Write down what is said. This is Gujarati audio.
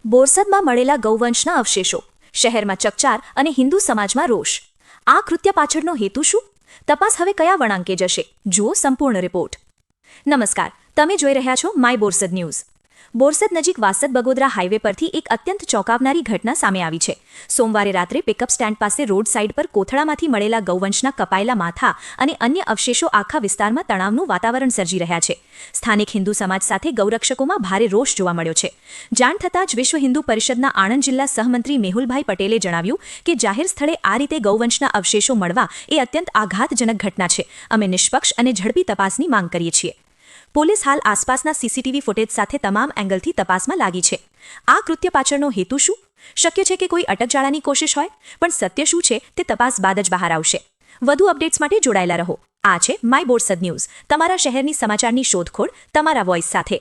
બોરસદમાં મળેલા ગૌવંશના અવશેષો, શહેરમાં ચકચાર અને હિન્દુ સમાજમાં રોષ. આ કૃત્ય પાછળનો હેતુ શું? તપાસ હવે કયા વળાંકે જશે? જુઓ સંપૂર્ણ રિપોર્ટ. નમસ્કાર, તમે જોઈ રહ્યા છો માય બોરસદ ન્યૂઝ. બોરસદ નજીક વાસદ બગોદરા હાઈવે પરથી એક અત્યંત ચોંકાવનારી ઘટના સામે આવી છે. સોમવારે રાત્રે પિકઅપ સ્ટેન્ડ પાસે રોડ સાઇડ પર કોથળામાંથી મળેલા ગૌવંશના કપાયેલા માથા અને અન્ય અવશેષો આખા વિસ્તારમાં તણાવનું વાતાવરણ સર્જી રહ્યા છે. સ્થાનિક હિન્દુ સમાજ સાથે ગૌરક્ષકોમાં ભારે રોષ જોવા મળ્યો છે. જાણ થતાં જ વિશ્વ હિન્દુ પરિષદના આણંદ જિલ્લા સહમંત્રી મેહુલભાઈ પટેલે જણાવ્યું કે જાહેર સ્થળે આ રીતે ગૌવંશના અવશેષો મળવા એ અત્યંત આઘાતજનક ઘટના છે. અમે નિષ્પક્ષ અને ઝડપી તપાસની માંગ કરીએ છીએ. પોલીસ હાલ આસપાસના સીસીટીવી ફૂટેજ સાથે તમામ એંગલથી તપાસમાં લાગી છે. આ કૃત્ય પાછળનો હેતુ શું? શક્ય છે કે કોઈ અટકચાળાની કોશિશ હોય, પણ સત્ય શું છે તે તપાસ બાદ જ બહાર આવશે. વધુ અપડેટ્સ માટે જોડાયેલા રહો. આ છે માય બોરસદ ન્યૂઝ, તમારા શહેરની સમાચારની શોધખોળ તમારા વોઇસ સાથે.